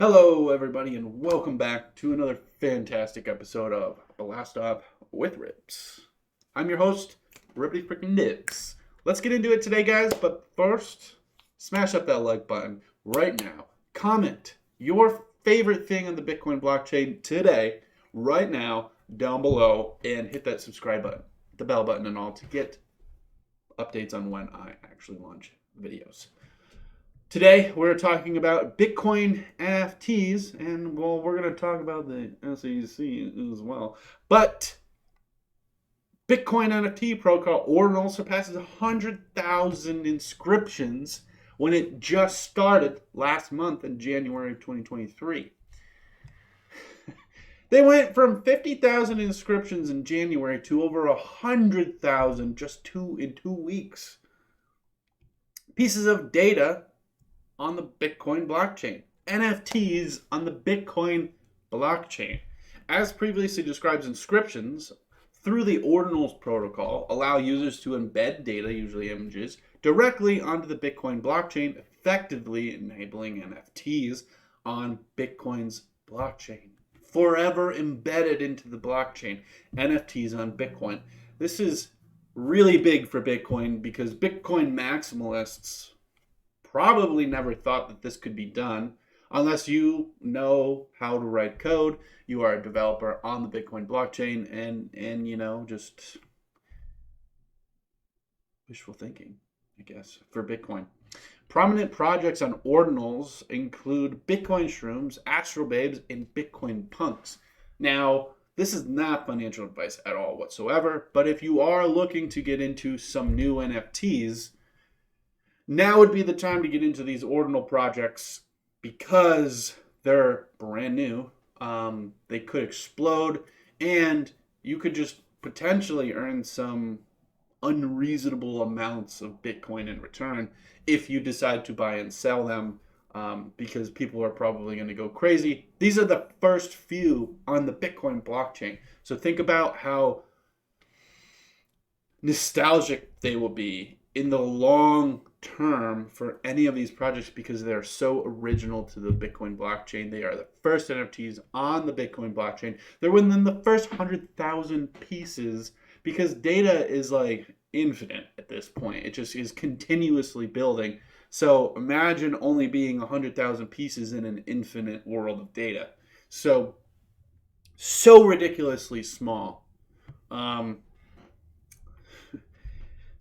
Hello, everybody, and welcome back to another fantastic episode of Blast Off with Rips. I'm your host, Rippity Freaking Nibs. Let's get into it today, guys, but first, smash up that like button right now. Comment your favorite thing on the Bitcoin blockchain today, right now, down below, and hit that subscribe button, the bell button, and all to get updates on when I actually launch videos. Today, we're talking about Bitcoin NFTs, and well, we're going to talk about the SEC as well. But Bitcoin NFT protocol Ordinals surpasses 100,000 inscriptions when it just started last month in January of 2023. They went from 50,000 inscriptions in January to over 100,000 just in 2 weeks. Pieces of data on the Bitcoin blockchain. NFTs on the Bitcoin blockchain. As previously described, inscriptions through the Ordinals protocol allow users to embed data, usually images, directly onto the Bitcoin blockchain, effectively enabling NFTs on Bitcoin's blockchain. Forever embedded into the blockchain. NFTs on Bitcoin. This is really big for Bitcoin because Bitcoin maximalists probably never thought that this could be done unless you know how to write code, you are a developer on the Bitcoin blockchain, and you know, just wishful thinking, I guess, for Bitcoin. Prominent projects on Ordinals include Bitcoin Shrooms, Astral Babes, and Bitcoin Punks. Now, this is not financial advice at all whatsoever, but if you are looking to get into some new NFTs, now would be the time to get into these Ordinal projects because they're brand new. They could explode, and you could just potentially earn some unreasonable amounts of Bitcoin in return if you decide to buy and sell them, because people are probably going to go crazy. These are the first few on the Bitcoin blockchain. So think about how nostalgic they will be in the long term for any of these projects because they're so original to the Bitcoin blockchain. They are the first NFTs on the Bitcoin blockchain. They're within the first 100,000 pieces because data is like infinite at this point. It just is continuously building. So imagine only being 100,000 pieces in an infinite world of data. So ridiculously small.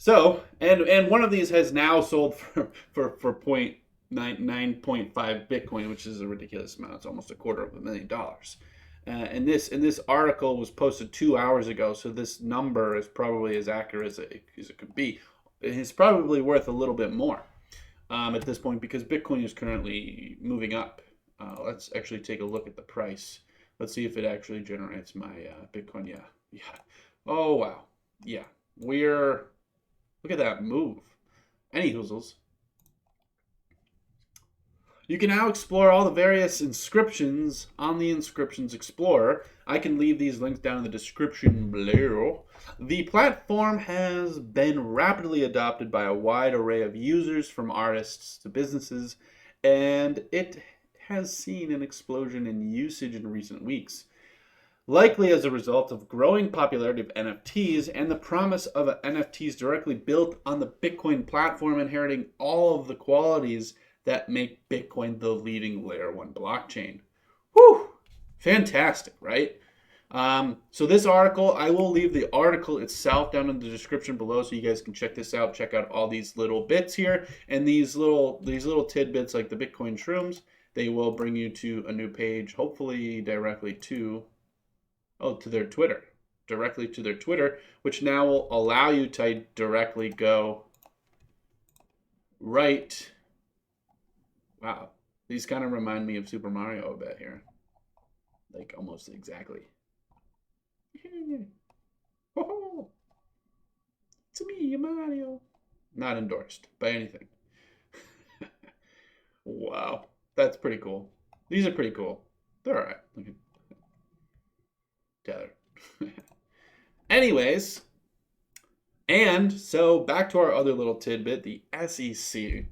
So, and one of these has now sold for 9.5 Bitcoin, which is a ridiculous amount. It's almost $250,000. And this article was posted 2 hours ago, so this number is probably as accurate as it could be. It's probably worth a little bit more at this point because Bitcoin is currently moving up. Let's actually take a look at the price. Let's see if it actually generates my Bitcoin. Yeah. Oh, wow. Yeah. Look at that move. Any hoozles. You can now explore all the various inscriptions on the Inscriptions Explorer. I can leave these links down in the description below. The platform has been rapidly adopted by a wide array of users, from artists to businesses, and it has seen an explosion in usage in recent weeks, likely as a result of growing popularity of NFTs and the promise of NFTs directly built on the Bitcoin platform, inheriting all of the qualities that make Bitcoin the leading layer 1 blockchain. Whew! Fantastic, right? So this article, I will leave the article itself down in the description below so you guys can check this out. Check out all these little bits here and these little tidbits like the Bitcoin Shrooms. They will bring you to a new page, hopefully directly to their Twitter, which now will allow you to directly go right. Wow, these kind of remind me of Super Mario a bit here, like almost exactly. Oh, it's me, Mario. Not endorsed by anything. Wow, that's pretty cool. These are pretty cool. They're all right. Look at Tether. Anyways, and so back to our other little tidbit, the SEC.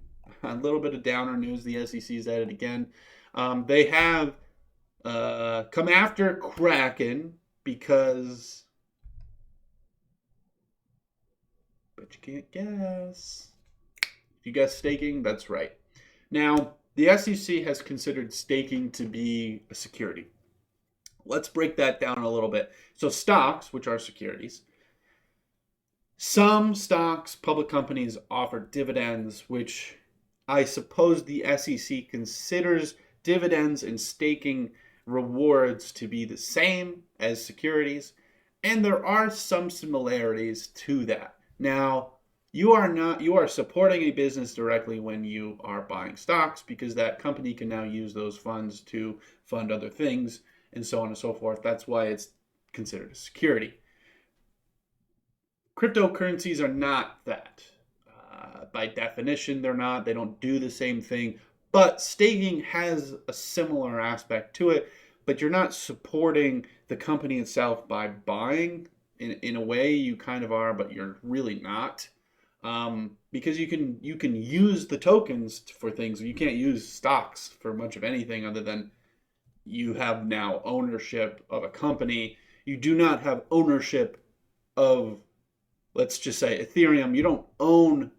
A little bit of downer news. The SEC is at it again. They have come after Kraken because, but you can't guess. If you guess staking, that's right. Now, the SEC has considered staking to be a security. Let's break that down a little bit. So stocks, which are securities, some stocks, public companies offer dividends, which I suppose the SEC considers dividends and staking rewards to be the same as securities, and there are some similarities to that. Now, you are supporting a business directly when you are buying stocks, because that company can now use those funds to fund other things and so on and so forth. That's why it's considered a security. Cryptocurrencies are not that. By definition, they're not. They don't do the same thing. But staking has a similar aspect to it. But you're not supporting the company itself by buying. In a way, you kind of are, but you're really not. Because you can use the tokens for things. You can't use stocks for much of anything other than you have now ownership of a company. You do not have ownership of, let's just say, Ethereum. You don't own,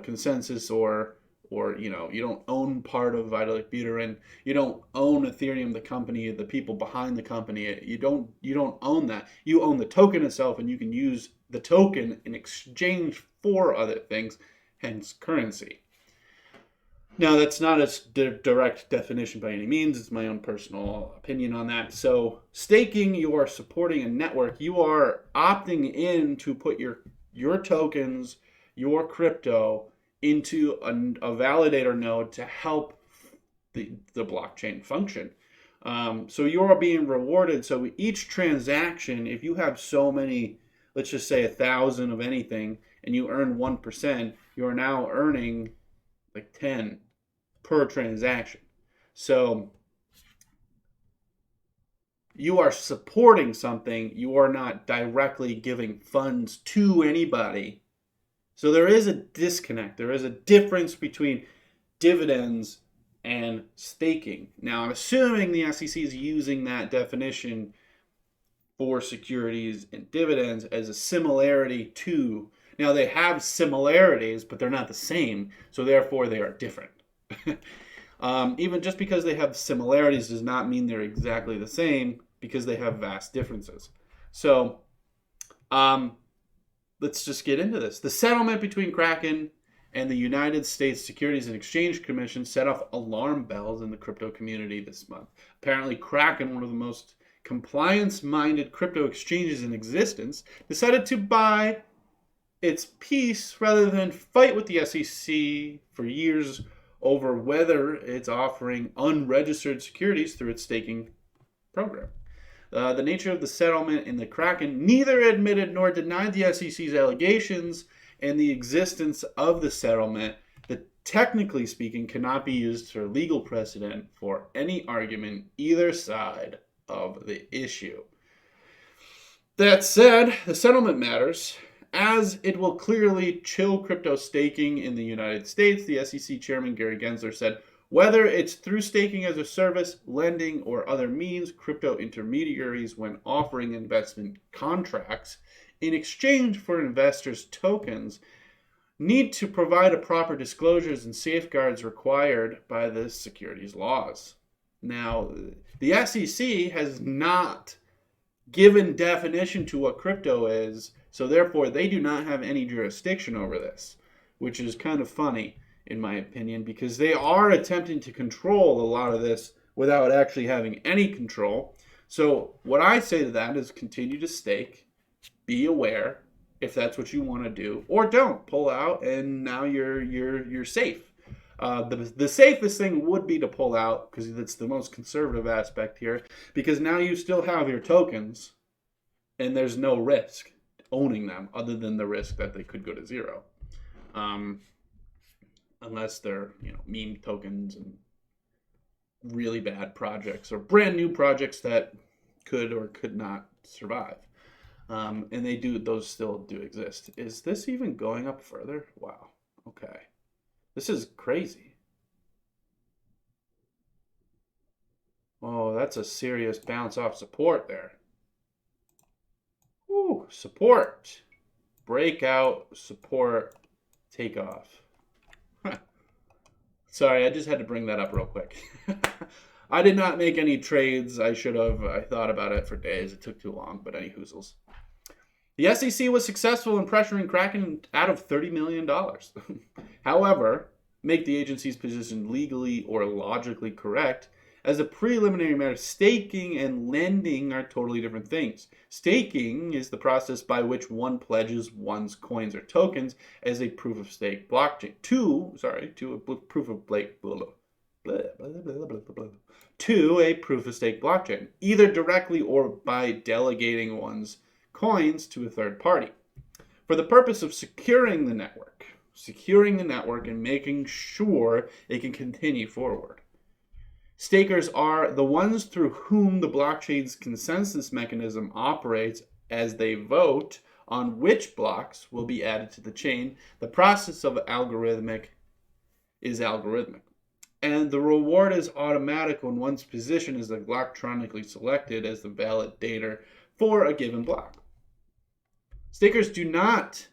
Consensus or you don't own part of Vitalik Buterin. You don't own Ethereum, the company, the people behind the company. You don't own that. You own the token itself, and you can use the token in exchange for other things, hence currency. Now, that's not a direct definition by any means. It's my own personal opinion on that. So, staking, you are supporting a network. You are opting in to put your tokens, your crypto, into a validator node to help the blockchain function. So you are being rewarded. So each transaction, if you have so many, let's just say 1,000 of anything, and you earn 1%, you are now earning like 10 per transaction. So you are supporting something. You are not directly giving funds to anybody. So there is a disconnect. There is a difference between dividends and staking. Now, I'm assuming the SEC is using that definition for securities and dividends as a similarity to. Now, they have similarities, but they're not the same. So therefore, they are different. Even just because they have similarities does not mean they're exactly the same, because they have vast differences. So let's just get into this. The settlement between Kraken and the United States Securities and Exchange Commission set off alarm bells in the crypto community this month. Apparently, Kraken, one of the most compliance-minded crypto exchanges in existence, decided to buy its peace rather than fight with the SEC for years over whether it's offering unregistered securities through its staking program. The nature of the settlement in the Kraken neither admitted nor denied the SEC's allegations, and the existence of the settlement that, technically speaking, cannot be used for legal precedent for any argument either side of the issue. That said, the settlement matters, as it will clearly chill crypto staking in the United States. The SEC chairman Gary Gensler said, whether it's through staking as a service, lending, or other means, crypto intermediaries, when offering investment contracts in exchange for investors' tokens, need to provide a proper disclosures and safeguards required by the securities laws. Now, the SEC has not given definition to what crypto is, so therefore they do not have any jurisdiction over this, which is kind of funny, in my opinion, because they are attempting to control a lot of this without actually having any control. So what I say to that is continue to stake, be aware if that's what you want to do, or don't pull out, and now you're safe. The safest thing would be to pull out, because that's the most conservative aspect here, because now you still have your tokens, and there's no risk owning them other than the risk that they could go to zero. Unless they're, meme tokens and really bad projects or brand new projects that could or could not survive. And those still do exist. Is this even going up further? Wow. Okay. This is crazy. Oh, that's a serious bounce off support there. Ooh, support. Breakout, support, takeoff. Sorry, I just had to bring that up real quick. I did not make any trades. I should have. I thought about it for days. It took too long, but any hoozles. The SEC was successful in pressuring Kraken out of $30 million. However, make the agency's position legally or logically correct. As a preliminary matter, staking and lending are totally different things. Staking is the process by which one pledges one's coins or tokens as a proof of stake blockchain to a proof of to a proof of stake blockchain, either directly or by delegating one's coins to a third party for the purpose of securing the network and making sure it can continue forward. Stakers are the ones through whom the blockchain's consensus mechanism operates as they vote on which blocks will be added to the chain. The process of is algorithmic. And the reward is automatic when one's position is electronically selected as the validator for a given block. Stakers do not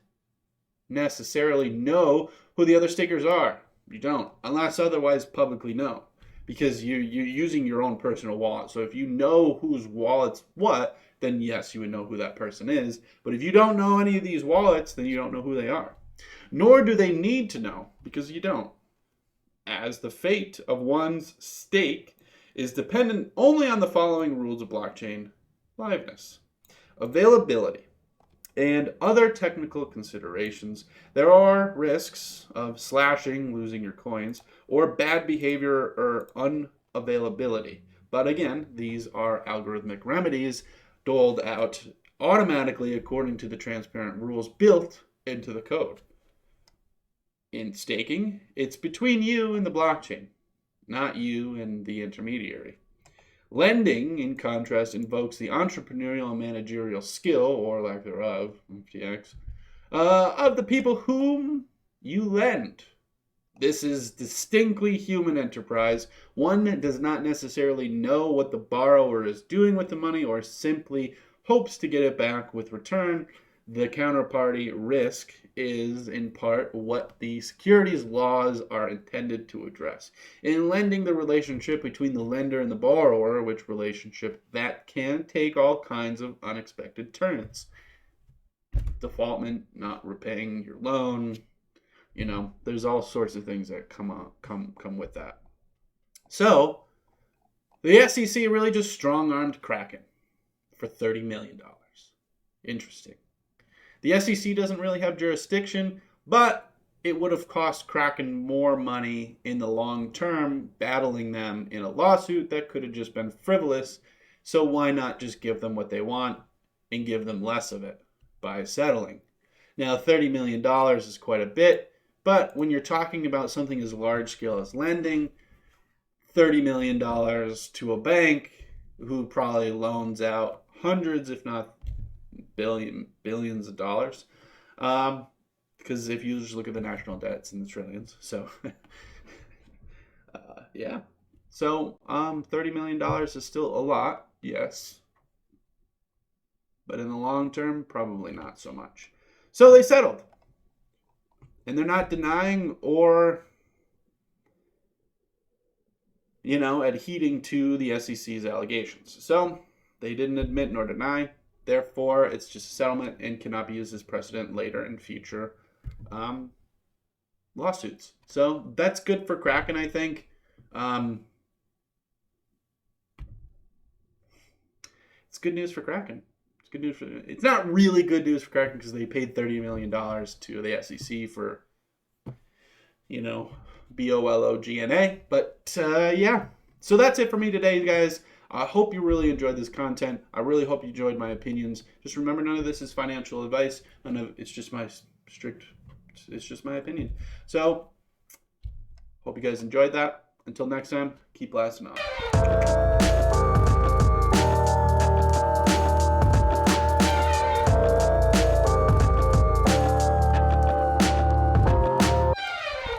necessarily know who the other stakers are. You don't, unless otherwise publicly known, because you're using your own personal wallet. So if you know whose wallet's what, then yes, you would know who that person is. But if you don't know any of these wallets, then you don't know who they are. Nor do they need to know, because you don't. As the fate of one's stake is dependent only on the following rules of blockchain liveness, availability, and other technical considerations. There are risks of slashing, losing your coins, or bad behavior or unavailability. But again, these are algorithmic remedies doled out automatically according to the transparent rules built into the code. In staking, it's between you and the blockchain, not you and the intermediary. Lending, in contrast, invokes the entrepreneurial and managerial skill, or lack thereof, FTX, of the people whom you lend. This is distinctly human enterprise. One does not necessarily know what the borrower is doing with the money or simply hopes to get it back with return. The counterparty risk is, in part, what the securities laws are intended to address. In lending, the relationship between the lender and the borrower, which relationship that can take all kinds of unexpected turns. Defaultment, not repaying your loan, there's all sorts of things that come with that. So, the SEC really just strong-armed Kraken for $30 million. Interesting. The SEC doesn't really have jurisdiction, but it would have cost Kraken more money in the long term battling them in a lawsuit that could have just been frivolous. So why not just give them what they want and give them less of it by settling? Now, $30 million is quite a bit, but when you're talking about something as large scale as lending, $30 million to a bank who probably loans out hundreds, if not billions of dollars, because if you just look at the national debt, it's in the trillions. So yeah, so $30 million is still a lot, yes, but in the long term, probably not so much. So they settled, and they're not denying or adhering to the SEC's allegations. So they didn't admit nor deny. Therefore, it's just a settlement and cannot be used as precedent later in future lawsuits. So that's good for Kraken, I think. It's good news for Kraken. It's good news for. It's not really good news for Kraken because they paid $30 million to the SEC for, BOLOGNA. But yeah, so that's it for me today, guys. I hope you really enjoyed this content. I really hope you enjoyed my opinions. Just remember, none of this is financial advice. It's just my it's just my opinion. So, hope you guys enjoyed that. Until next time, keep blasting off.